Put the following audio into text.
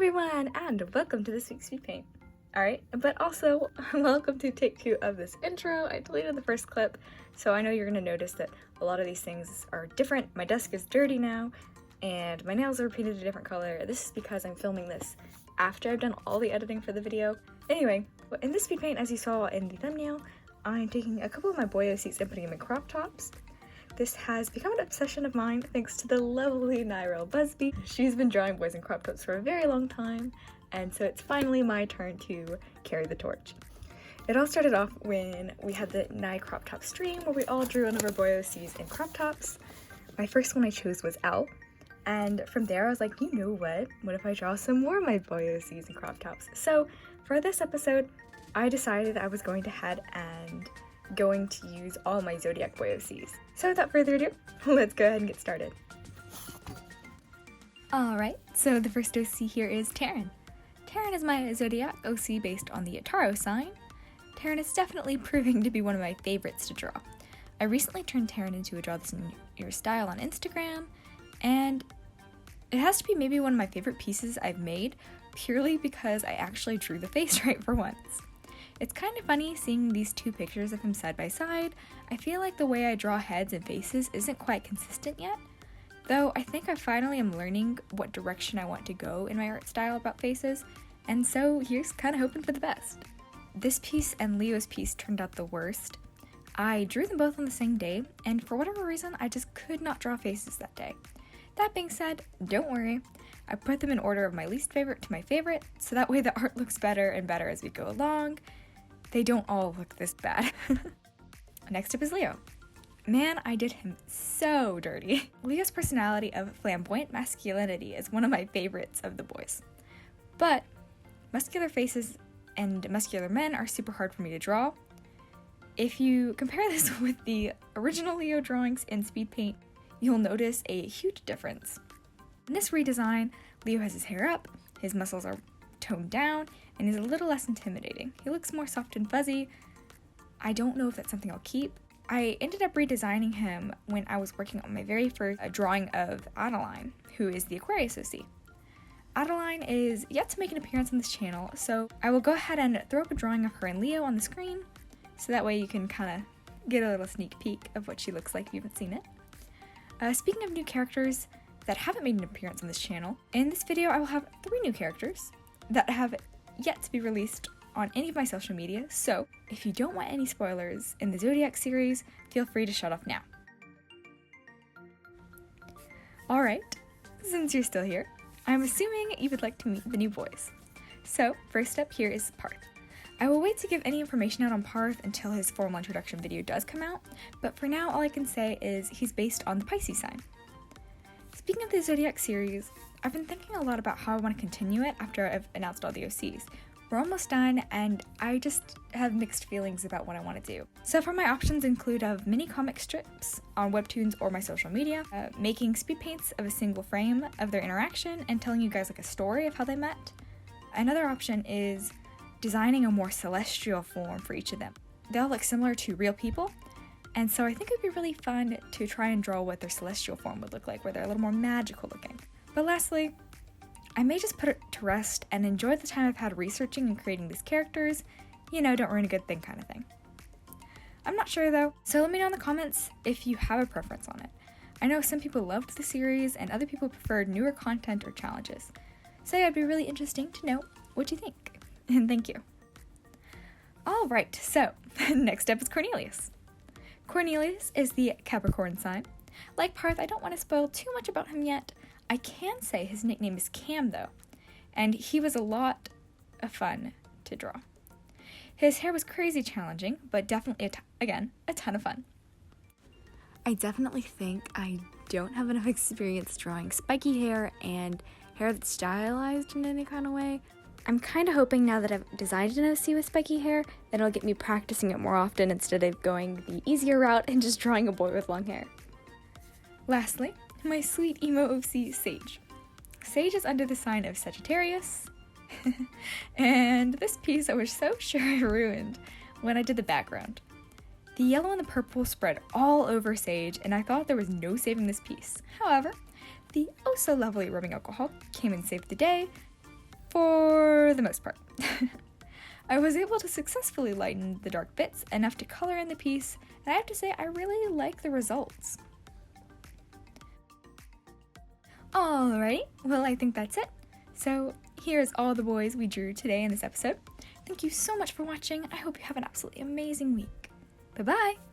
everyone, and welcome to this week's speed paint. Alright, but also welcome to take 2 of this intro. I deleted the first clip, so I know you're going to notice that a lot of these things are different. My desk is dirty now, and my nails are painted a different color. This is because I'm filming this after I've done all the editing for the video. Anyway, in this speed paint, as you saw in the thumbnail, I'm taking a couple of my boyo seats and putting them in crop tops. This has become an obsession of mine thanks to the lovely Nyrells Busby. She's been drawing boys in crop tops for a very long time, and so it's finally my turn to carry the torch. It all started off when we had the Ny crop top stream where we all drew one of our boyo C's in crop tops. My first one I chose was L, and from there I was like, you know what if I draw some more of my boyo C's in crop tops? So for this episode, I decided I was going to head and going to use all my Zodiac boyo C's. So without further ado, let's go ahead and get started. Alright, so the first OC here is Taryn. Taryn is my Zodiac OC based on the Ataro sign. Taryn is definitely proving to be one of my favorites to draw. I recently turned Taryn into a Draw This in Your Style on Instagram, and it has to be maybe one of my favorite pieces I've made, purely because I actually drew the face right for once. It's kind of funny seeing these two pictures of him side by side. I feel like the way I draw heads and faces isn't quite consistent yet, though I think I finally am learning what direction I want to go in my art style about faces, and so here's kind of hoping for the best. This piece and Leo's piece turned out the worst. I drew them both on the same day, and for whatever reason, I just could not draw faces that day. That being said, don't worry. I put them in order of my least favorite to my favorite, so that way the art looks better and better as we go along. They don't all look this bad. Next up is Leo. Man, I did him so dirty. Leo's personality of flamboyant masculinity is one of my favorites of the boys. But muscular faces and muscular men are super hard for me to draw. If you compare this with the original Leo drawings in speed paint, you'll notice a huge difference. In this redesign, Leo has his hair up, his muscles are toned down, and he's a little less intimidating. He looks more soft and fuzzy. I don't know if that's something I'll keep. I ended up redesigning him when I was working on my very first drawing of Adeline, who is the Aquarius OC. Adeline is yet to make an appearance on this channel, so I will go ahead and throw up a drawing of her and Leo on the screen, so that way you can kind of get a little sneak peek of what she looks like if you haven't seen it. Speaking of new characters that haven't made an appearance on this channel, in this video I will have 3 new characters that have yet to be released on any of my social media, so if you don't want any spoilers in the Zodiac series, feel free to shut off now. Alright, since you're still here, I'm assuming you would like to meet the new boys. So, first up here is Parth. I will wait to give any information out on Parth until his formal introduction video does come out, but for now all I can say is he's based on the Pisces sign. Speaking of the Zodiac series, I've been thinking a lot about how I want to continue it after I've announced all the OCs. We're almost done, and I just have mixed feelings about what I want to do. So far my options include of mini comic strips on webtoons or my social media, making speed paints of a single frame of their interaction and telling you guys like a story of how they met. Another option is designing a more celestial form for each of them. They all look similar to real people, and so I think it'd be really fun to try and draw what their celestial form would look like, where they're a little more magical looking. But lastly, I may just put it to rest and enjoy the time I've had researching and creating these characters. You know, don't ruin a good thing kind of thing. I'm not sure though, so let me know in the comments if you have a preference on it. I know some people loved the series and other people preferred newer content or challenges. So yeah, it'd be really interesting to know what you think. And thank you. Alright, so next up is Cornelius. Cornelius is the Capricorn sign. Like Parth, I don't want to spoil too much about him yet. I can say his nickname is Cam though, and he was a lot of fun to draw. His hair was crazy challenging, but definitely, again, a ton of fun. I definitely think I don't have enough experience drawing spiky hair and hair that's stylized in any kind of way. I'm kind of hoping now that I've designed an OC with spiky hair that it'll get me practicing it more often instead of going the easier route and just drawing a boy with long hair. Lastly, my sweet emo OC, Sage. Sage is under the sign of Sagittarius, and this piece I was so sure I ruined when I did the background. The yellow and the purple spread all over Sage, and I thought there was no saving this piece. However, the oh so lovely rubbing alcohol came and saved the day, for the most part. I was able to successfully lighten the dark bits enough to color in the piece, and I have to say I really like the results. Alrighty, well I think that's it. So here's all the boys we drew today in this episode. Thank you so much for watching. I hope you have an absolutely amazing week. Bye-bye!